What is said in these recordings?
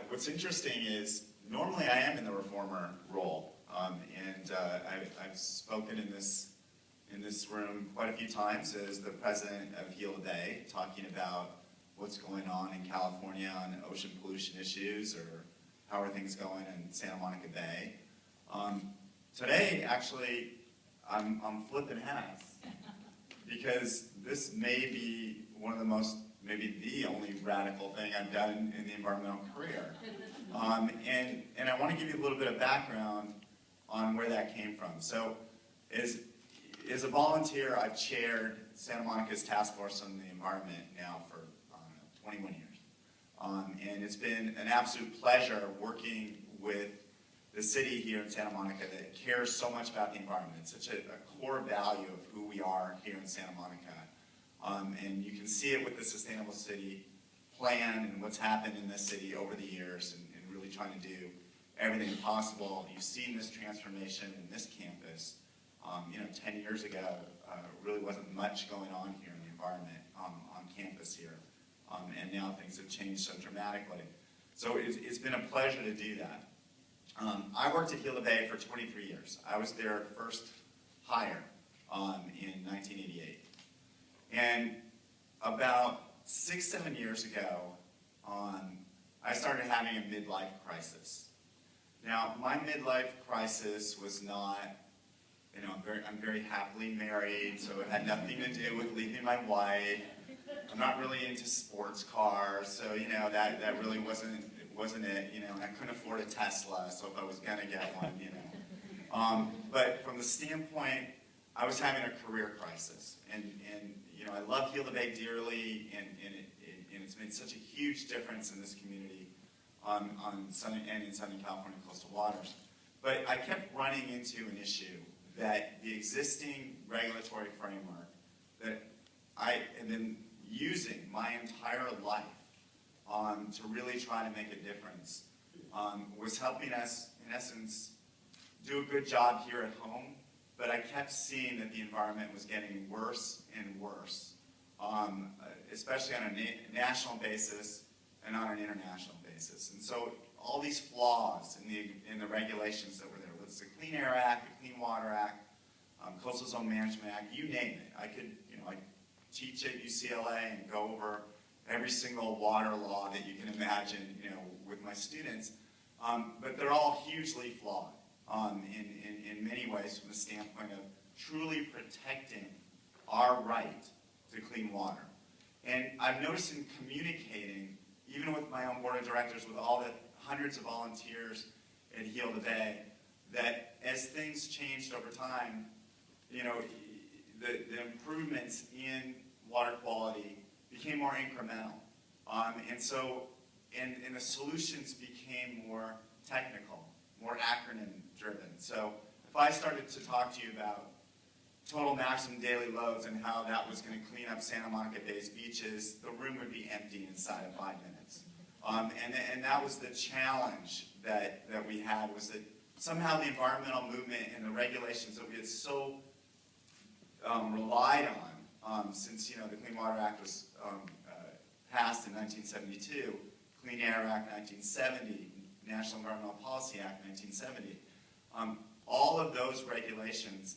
What's interesting is normally I am in the reformer role, and I've spoken in this room quite a few times as the president of Heal the Bay, talking about what's going on in California on ocean pollution issues, or how are things going in Santa Monica Bay. Today, actually, I'm flipping hats because this may be one of the most, maybe the only radical thing I've done in the environmental career. And I want to give you a little bit of background on where that came from. So as a volunteer, I've chaired Santa Monica's Task Force on the Environment now for 21 years. And it's been an absolute pleasure working with the city here in Santa Monica that cares so much about the environment. It's such a core value of who we are here in Santa Monica. And you can see it with the Sustainable City Plan and what's happened in this city over the years, and really trying to do everything possible. You've seen this transformation in this campus. 10 years ago, really wasn't much going on here in the environment on campus here. And now things have changed so dramatically. So it's been a pleasure to do that. I worked at Heal the Bay for 23 years. I was their first hire in 1988. And about 6-7 years ago, I started having a midlife crisis. Now, my midlife crisis was not, I'm very happily married, so it had nothing to do with leaving my wife. I'm not really into sports cars, so that really wasn't it. And I couldn't afford a Tesla, so if I was gonna get one, But from the standpoint, I was having a career crisis, and I love Heal the Bay dearly, and it's made such a huge difference in this community in Southern California coastal waters. But I kept running into an issue that the existing regulatory framework that I have been using my entire life to really try to make a difference was helping us, in essence, do a good job here at home. But I kept seeing that the environment was getting worse and worse, especially on a national basis and on an international basis. And so all these flaws in the regulations that were there, whether it's the Clean Air Act, the Clean Water Act, Coastal Zone Management Act, you name it. I could, I teach at UCLA and go over every single water law that you can imagine, with my students. But they're all hugely flawed in many ways from the standpoint of truly protecting our right to clean water. And I've noticed in communicating, even with my own board of directors, with all the hundreds of volunteers at Heal the Bay, that as things changed over time, the improvements in water quality became more incremental. And the solutions became more technical, more acronym driven. So if I started to talk to you about total maximum daily loads and how that was going to clean up Santa Monica Bay's beaches, the room would be empty inside of 5 minutes. And that was the challenge that we had, was that somehow the environmental movement and the regulations that we had so relied on since the Clean Water Act was passed in 1972, Clean Air Act 1970, National Environmental Policy Act 1970, all of those regulations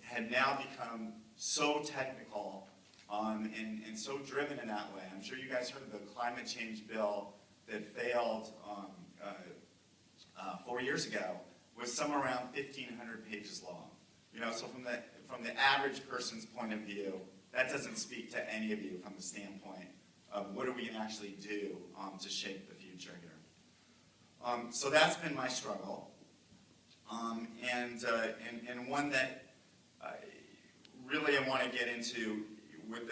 had now become so technical and so driven in that way. I'm sure you guys heard of the climate change bill that failed 4 years ago, was somewhere around 1,500 pages long. So from the average person's point of view, that doesn't speak to any of you from the standpoint of what are we going to actually do to shape the future here. So that's been my struggle, and one that really I want to get into with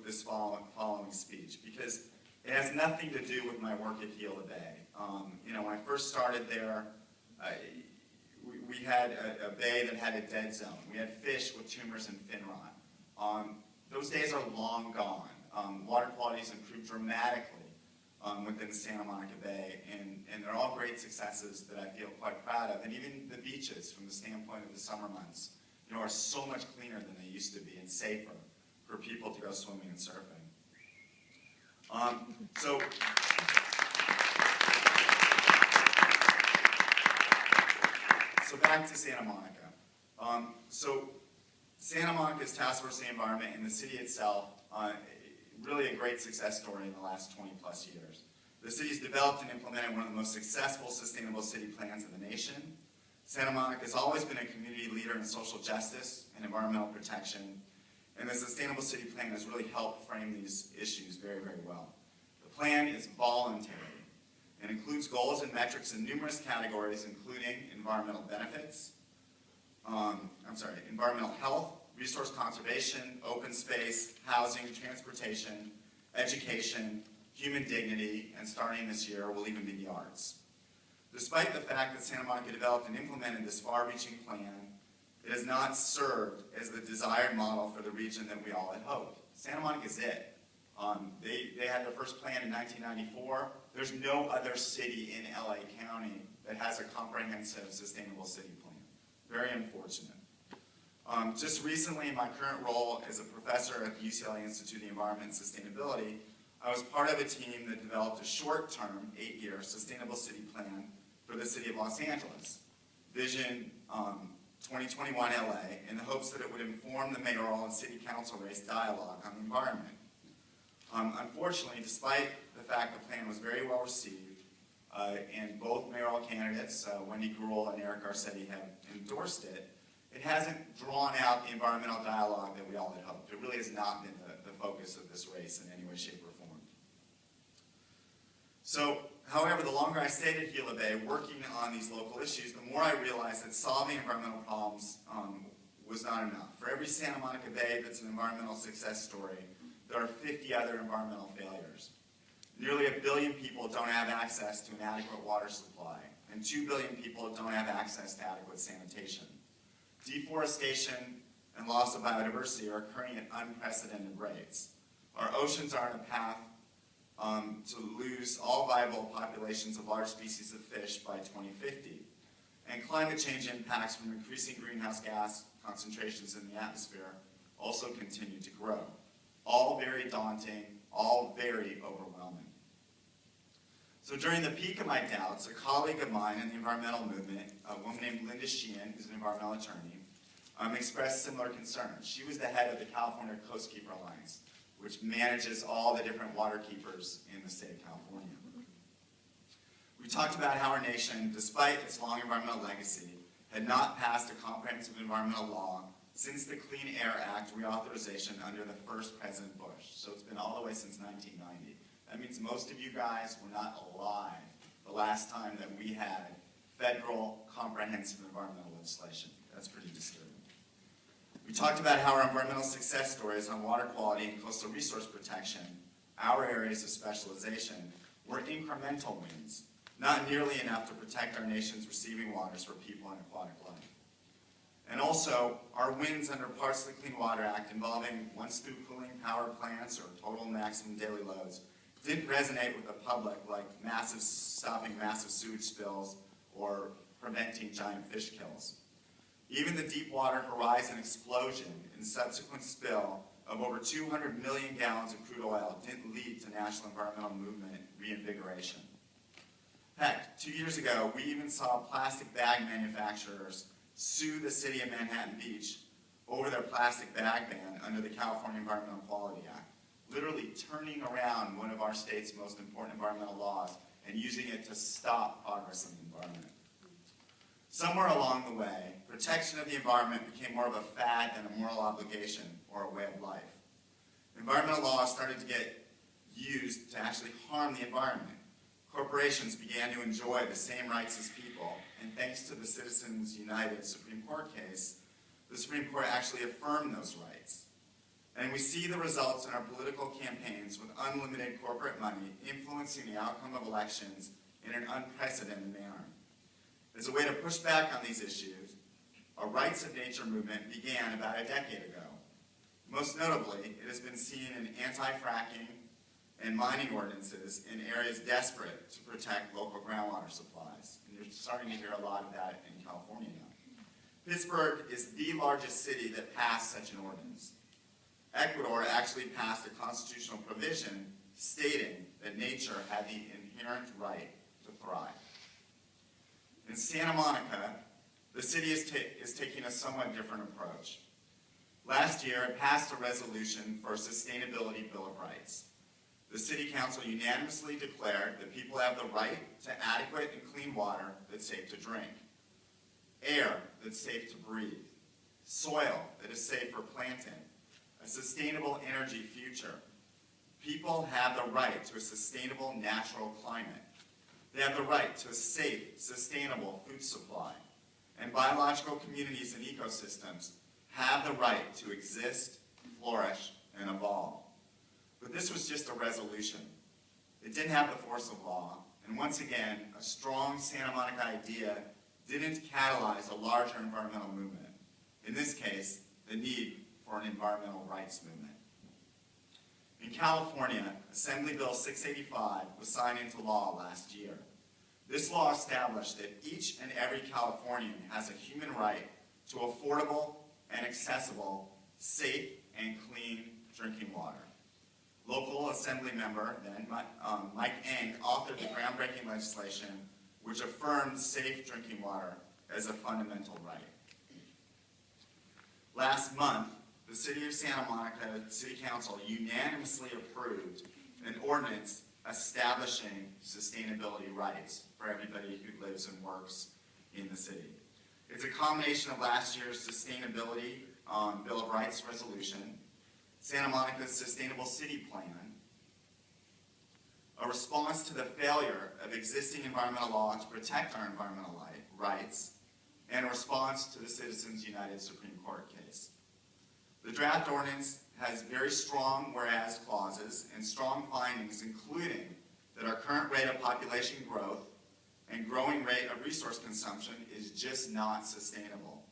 this following speech, because it has nothing to do with my work at Heal the Bay. When I first started there, we had a bay that had a dead zone. We had fish with tumors and fin rot. Those days are long gone. Water quality has improved dramatically within Santa Monica Bay, and they're all great successes that I feel quite proud of. And even the beaches, from the standpoint of the summer months, are so much cleaner than they used to be, and safer for people to go swimming and surfing. So So back to Santa Monica. So Santa Monica's Task Force on the Environment and the city itself, really a great success story in the last 20 plus years. The city's developed and implemented one of the most successful sustainable city plans in the nation. Santa Monica has always been a community leader in social justice and environmental protection, and the Sustainable City Plan has really helped frame these issues very, very well. The plan is voluntary and includes goals and metrics in numerous categories, including environmental benefits, environmental health, resource conservation, open space, housing, transportation, education, human dignity, and starting this year will even be the arts. Despite the fact that Santa Monica developed and implemented this far-reaching plan, it has not served as the desired model for the region that we all had hoped. Santa Monica is it. They had their first plan in 1994. There's no other city in LA County that has a comprehensive sustainable city plan. Very unfortunate. Just recently, in my current role as a professor at the UCLA Institute of the Environment and Sustainability, I was part of a team that developed a short-term, 8-year sustainable city plan for the city of Los Angeles, Vision 2021 LA, in the hopes that it would inform the mayoral and city council race dialogue on the environment. Unfortunately, despite the fact the plan was very well received, and both mayoral candidates, Wendy Gruhl and Eric Garcetti, have endorsed it, it hasn't drawn out the environmental dialogue that we all had hoped. It really has not been the focus of this race in any way, shape, or form. So, however, the longer I stayed at Gila Bay working on these local issues, the more I realized that solving environmental problems was not enough. For every Santa Monica Bay that's an environmental success story, there are 50 other environmental failures. Nearly 1 billion people don't have access to an adequate water supply, and 2 billion people don't have access to adequate sanitation. Deforestation and loss of biodiversity are occurring at unprecedented rates. Our oceans are on a path to lose all viable populations of large species of fish by 2050. And climate change impacts from increasing greenhouse gas concentrations in the atmosphere also continue to grow. All very daunting, all very overwhelming. So during the peak of my doubts, a colleague of mine in the environmental movement, a woman named Linda Sheehan, who's an environmental attorney, expressed similar concerns. She was the head of the California Coastkeeper Alliance, which manages all the different water keepers in the state of California. We talked about how our nation, despite its long environmental legacy, had not passed a comprehensive environmental law since the Clean Air Act reauthorization under the first President Bush. So it's been all the way since 1990. That means most of you guys were not alive the last time that we had federal comprehensive environmental legislation. That's pretty disturbing. We talked about how our environmental success stories on water quality and coastal resource protection, our areas of specialization, were incremental wins, not nearly enough to protect our nation's receiving waters for people and aquatic life. And also, our wins under parts of the Clean Water Act involving once-through cooling power plants or total maximum daily loads didn't resonate with the public like stopping massive sewage spills or preventing giant fish kills. Even the Deepwater Horizon explosion and subsequent spill of over 200 million gallons of crude oil didn't lead to national environmental movement reinvigoration. Heck, 2 years ago, we even saw plastic bag manufacturers sue the city of Manhattan Beach over their plastic bag ban under the California Environmental Quality Act, literally turning around one of our state's most important environmental laws and using it to stop progress in the environment. Somewhere along the way, protection of the environment became more of a fad than a moral obligation or a way of life. Environmental laws started to get used to actually harm the environment. Corporations began to enjoy the same rights as people, and thanks to the Citizens United Supreme Court case, the Supreme Court actually affirmed those rights. And we see the results in our political campaigns with unlimited corporate money influencing the outcome of elections in an unprecedented manner. As a way to push back on these issues, a rights of nature movement began about a decade ago. Most notably, it has been seen in anti-fracking and mining ordinances in areas desperate to protect local groundwater supplies. And you're starting to hear a lot of that in California now. Pittsburgh is the largest city that passed such an ordinance. Ecuador actually passed a constitutional provision stating that nature had the inherent right to thrive. In Santa Monica, the city is taking a somewhat different approach. Last year, it passed a resolution for a Sustainability Bill of Rights. The City Council unanimously declared that people have the right to adequate and clean water that's safe to drink, air that's safe to breathe, soil that is safe for planting, a sustainable energy future. People have the right to a sustainable natural climate. They have the right to a safe, sustainable food supply. And biological communities and ecosystems have the right to exist, flourish, and evolve. But this was just a resolution. It didn't have the force of law. And once again, a strong Santa Monica idea didn't catalyze a larger environmental movement. In this case, the need for an environmental rights movement. In California, Assembly Bill 685 was signed into law last year. This law established that each and every Californian has a human right to affordable and accessible, safe and clean drinking water. Local Assembly member, then Mike Eng, authored the groundbreaking legislation which affirmed safe drinking water as a fundamental right. Last month, the City of Santa Monica City Council unanimously approved an ordinance establishing sustainability rights for everybody who lives and works in the city. It's a combination of last year's Sustainability Bill of Rights resolution, Santa Monica's Sustainable City Plan, a response to the failure of existing environmental law to protect our environmental rights, and a response to the Citizens United Supreme Court case. The draft ordinance has very strong whereas clauses and strong findings, including that our current rate of population growth and growing rate of resource consumption is just not sustainable.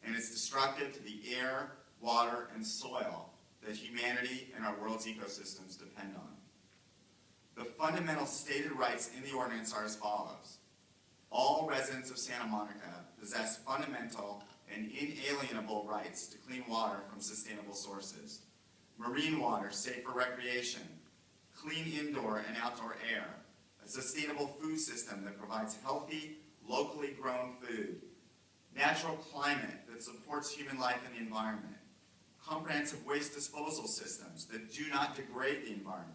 And it's destructive to the air, water, and soil that humanity and our world's ecosystems depend on. The fundamental stated rights in the ordinance are as follows. All residents of Santa Monica possess fundamental and inalienable rights to clean water from sustainable sources, marine water safe for recreation, clean indoor and outdoor air, a sustainable food system that provides healthy, locally grown food, natural climate that supports human life and the environment, comprehensive waste disposal systems that do not degrade the environment,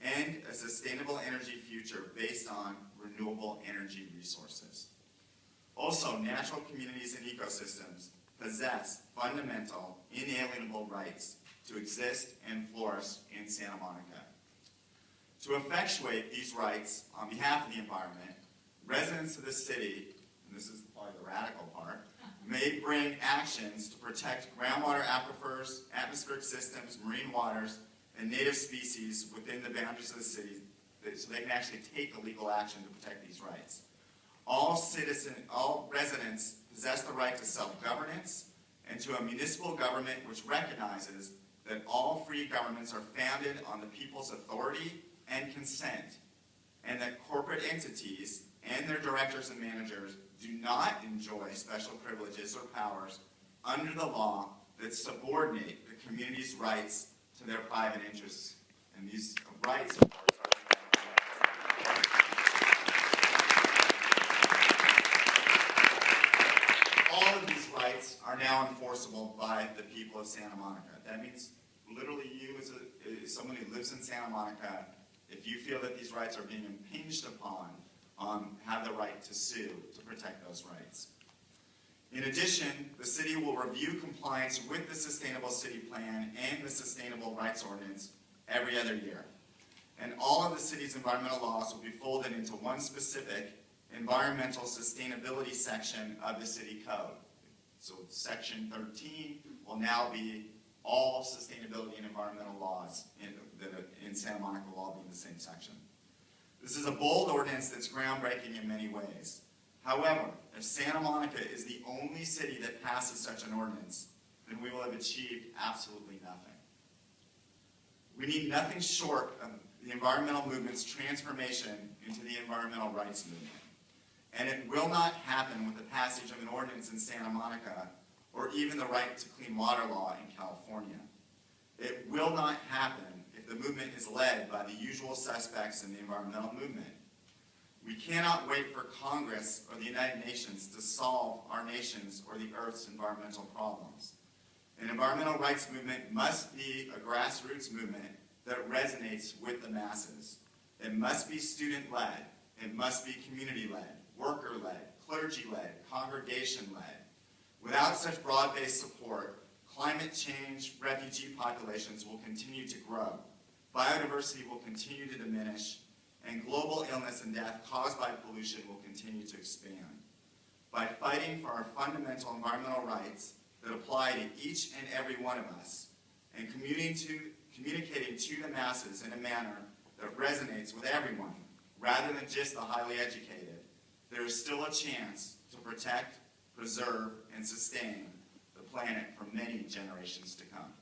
and a sustainable energy future based on renewable energy resources. Also, natural communities and ecosystems possess fundamental, inalienable rights to exist and flourish in Santa Monica. To effectuate these rights on behalf of the environment, residents of the city, and this is probably the radical part, may bring actions to protect groundwater aquifers, atmospheric systems, marine waters, and native species within the boundaries of the city, so they can actually take the legal action to protect these rights. All residents possess the right to self-governance and to a municipal government which recognizes that all free governments are founded on the people's authority and consent, and that corporate entities and their directors and managers do not enjoy special privileges or powers under the law that subordinate the community's rights to their private interests. And these rights, of course, are all of these rights are now enforceable by the people of Santa Monica. That means literally you as someone who lives in Santa Monica, if you feel that these rights are being impinged upon, have the right to sue to protect those rights. In addition, the city will review compliance with the Sustainable City Plan and the Sustainable Rights Ordinance every other year. And all of the city's environmental laws will be folded into one specific environmental sustainability section of the city code. So section 13 will now be all sustainability and environmental laws in Santa Monica will all be in the same section. This is a bold ordinance that's groundbreaking in many ways. However, if Santa Monica is the only city that passes such an ordinance, then we will have achieved absolutely nothing. We need nothing short of the environmental movement's transformation into the environmental rights movement. And it will not happen with the passage of an ordinance in Santa Monica or even the right to clean water law in California. It will not happen if the movement is led by the usual suspects in the environmental movement. We cannot wait for Congress or the United Nations to solve our nation's or the Earth's environmental problems. An environmental rights movement must be a grassroots movement that resonates with the masses. It must be student-led. It must be community-led, worker-led, clergy-led, congregation-led. Without such broad-based support, climate change, refugee populations will continue to grow, biodiversity will continue to diminish, and global illness and death caused by pollution will continue to expand. By fighting for our fundamental environmental rights that apply to each and every one of us, and communicating to the masses in a manner that resonates with everyone, rather than just the highly educated, there is still a chance to protect, preserve, and sustain the planet for many generations to come.